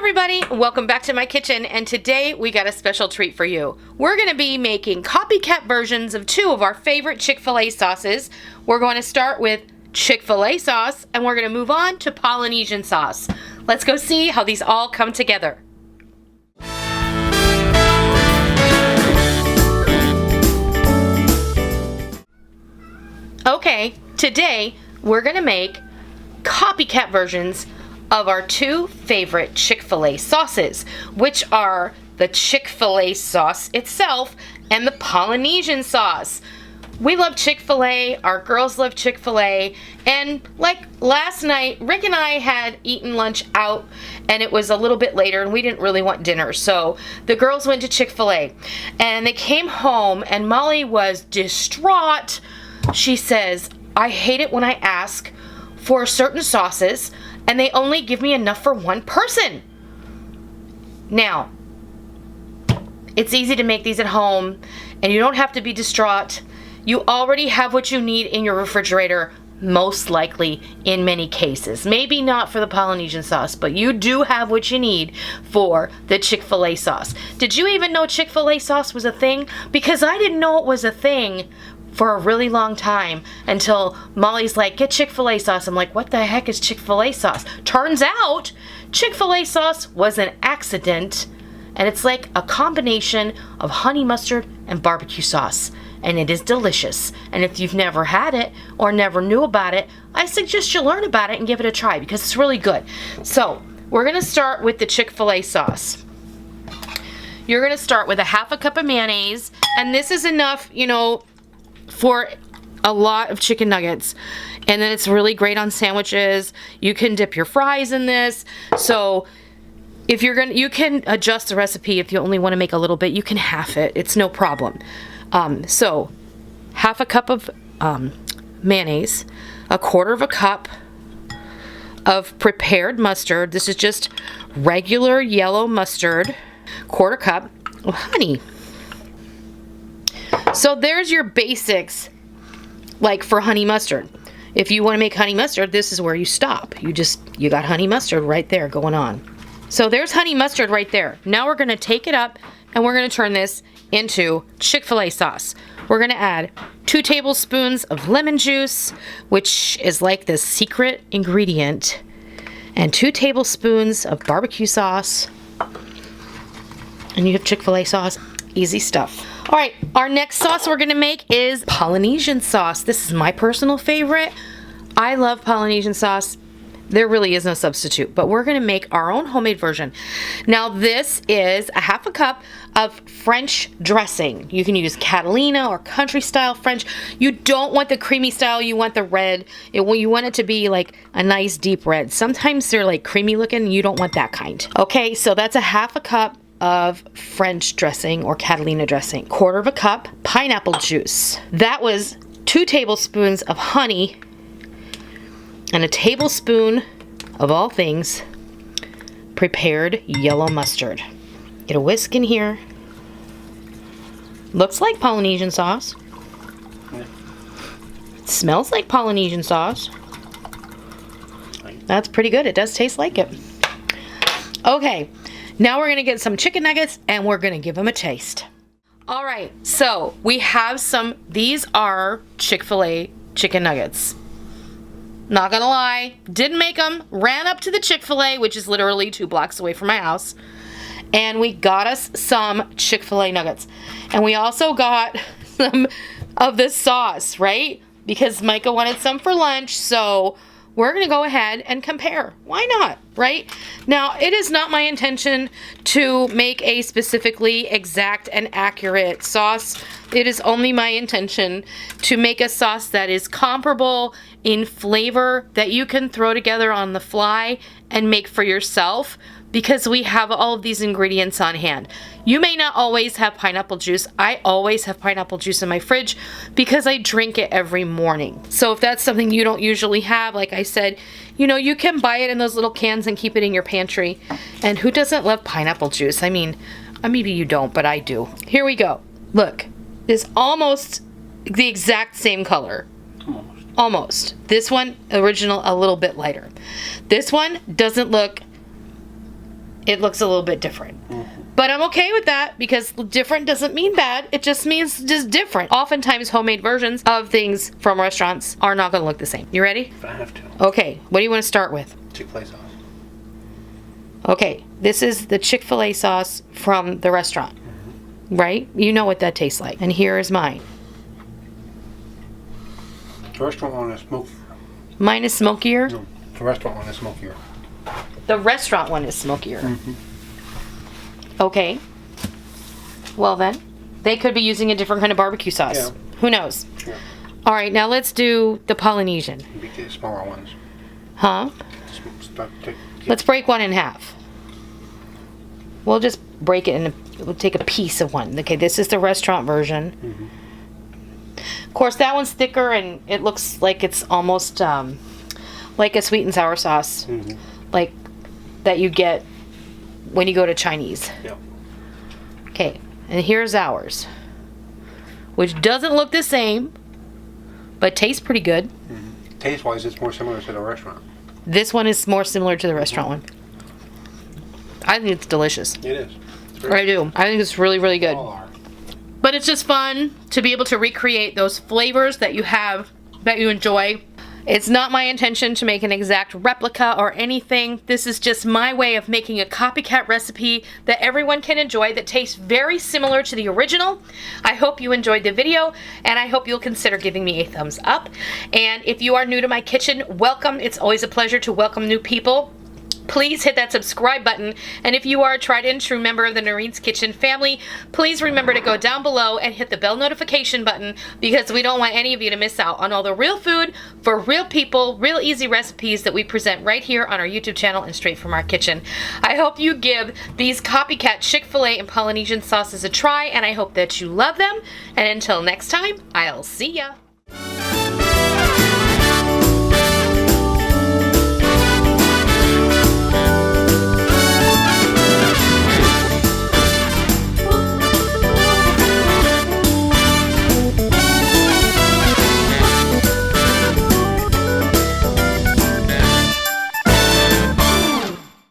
everybody, welcome back to my kitchen, and today we got a special treat for you. We're going to be making copycat versions of two of our favorite Chick-fil-A sauces. We're going to start with Chick-fil-A sauce, and we're going to move on to Polynesian sauce. Let's go see how these all come together. Okay, today we're going to make copycat versions of our two favorite Chick-fil-A sauces, which are the Chick-fil-A sauce itself and the Polynesian sauce. We love Chick-fil-A, our girls love Chick-fil-A, and like last night, Rick and I had eaten lunch out, and it was a little bit later, and we didn't really want dinner, so the girls went to Chick-fil-A, and they came home, and Molly was distraught. She says, I hate it when I ask for certain sauces, and they only give me enough for one person. Now, it's easy to make these at home, and you don't have to be distraught. You already have what you need in your refrigerator, most likely in many cases. Maybe not for the Polynesian sauce, but you do have what you need for the Chick-fil-A sauce. Did you even know Chick-fil-A sauce was a thing? Because I didn't know it was a thing for a really long time until Molly's like, get Chick-fil-A sauce. I'm like, what the heck is Chick-fil-A sauce? Turns out Chick-fil-A sauce was an accident, and it's like a combination of honey mustard and barbecue sauce, and it is delicious. And if you've never had it or never knew about it, I suggest you learn about it and give it a try because it's really good. So we're gonna start with the Chick-fil-A sauce. You're gonna start with a half a cup of mayonnaise, and this is enough, you know, for a lot of chicken nuggets, and then it's really great on sandwiches. You can dip your fries in this. So if you're gonna, you can adjust the recipe. If you only want to make a little bit, you can half it. It's no problem. So half a cup of mayonnaise, a quarter of a cup of prepared mustard. This is just regular yellow mustard. Quarter cup of honey. So there's your basics, like for honey mustard. If you want to make honey mustard, this is where you stop. You got honey mustard right there going on. So there's honey mustard right there. Now we're going to take it up and we're going to turn this into Chick-fil-A sauce. We're going to add 2 tablespoons of lemon juice, which is like the secret ingredient, and 2 tablespoons of barbecue sauce. And you have Chick-fil-A sauce. Easy stuff. All right, our next sauce we're gonna make is Polynesian sauce. This is my personal favorite. I love Polynesian sauce. There really is no substitute, but we're gonna make our own homemade version. Now this is a half a cup of French dressing. You can use Catalina or country style French. You don't want the creamy style, you want the red. You want it to be like a nice deep red. Sometimes they're like creamy looking, you don't want that kind. Okay, so that's a half a cup of French dressing or Catalina dressing. Quarter of a cup pineapple juice. That was 2 tablespoons of honey and a tablespoon of all things prepared yellow mustard. Get a whisk in here. Looks like Polynesian sauce. It smells like Polynesian sauce. That's pretty good. It does taste like it. Okay. Now we're going to get some chicken nuggets and we're going to give them a taste. All right, so we have some, these are Chick-fil-A chicken nuggets. Not going to lie, didn't make them, ran up to the Chick-fil-A, which is literally 2 blocks away from my house, and we got us some Chick-fil-A nuggets. And we also got some of the sauce, right? Because Micah wanted some for lunch, so we're going to go ahead and compare. Why not, right? Now, it is not my intention to make a specifically exact and accurate sauce. It is only my intention to make a sauce that is comparable in flavor, that you can throw together on the fly and make for yourself, because we have all of these ingredients on hand. You may not always have pineapple juice. I always have pineapple juice in my fridge because I drink it every morning. So if that's something you don't usually have, like I said, you know, you can buy it in those little cans and keep it in your pantry. And who doesn't love pineapple juice? I mean, maybe you don't, but I do. Here we go. Look, it's almost the exact same color. Almost. This one, original, a little bit lighter. This one doesn't look it looks a little bit different. But I'm okay with that because different doesn't mean bad. It just means just different. Oftentimes homemade versions of things from restaurants are not going to look the same. You ready? If I have to. Okay, what do you want to start with? Chick-Fil-A sauce. Okay, this is the Chick-fil-A sauce from the restaurant. Right? You know what that tastes like. And here is mine. The restaurant one is smokier. Mine is smokier? No, the restaurant one is smokier. The restaurant one is smokier. Okay. Well then, they could be using a different kind of barbecue sauce. Yeah. Who knows? Yeah. All right, now let's do the Polynesian. We get smaller ones. Huh? Let's break one in half. We'll just break it and we'll take a piece of one. Okay, this is the restaurant version. Of course, that one's thicker and it looks like it's almost like a sweet and sour sauce, like that you get when you go to Chinese. Yeah. Okay, and here's ours, which doesn't look the same, but tastes pretty good. Taste-wise, it's more similar to the restaurant. This one is more similar to the restaurant one. I think it's delicious. It is. I do. I think it's really, really good. All are. But it's just fun to be able to recreate those flavors that you have, that you enjoy. It's not my intention to make an exact replica or anything. This is just my way of making a copycat recipe that everyone can enjoy that tastes very similar to the original. I hope you enjoyed the video and I hope you'll consider giving me a thumbs up. And if you are new to my kitchen, welcome. It's always a pleasure to welcome new people. Please hit that subscribe button, and if you are a tried and true member of the Noreen's Kitchen family, please remember to go down below and hit the bell notification button because we don't want any of you to miss out on all the real food for real people, real easy recipes that we present right here on our YouTube channel and straight from our kitchen. I hope you give these copycat Chick-fil-A and Polynesian sauces a try, and I hope that you love them. And until next time, I'll see ya.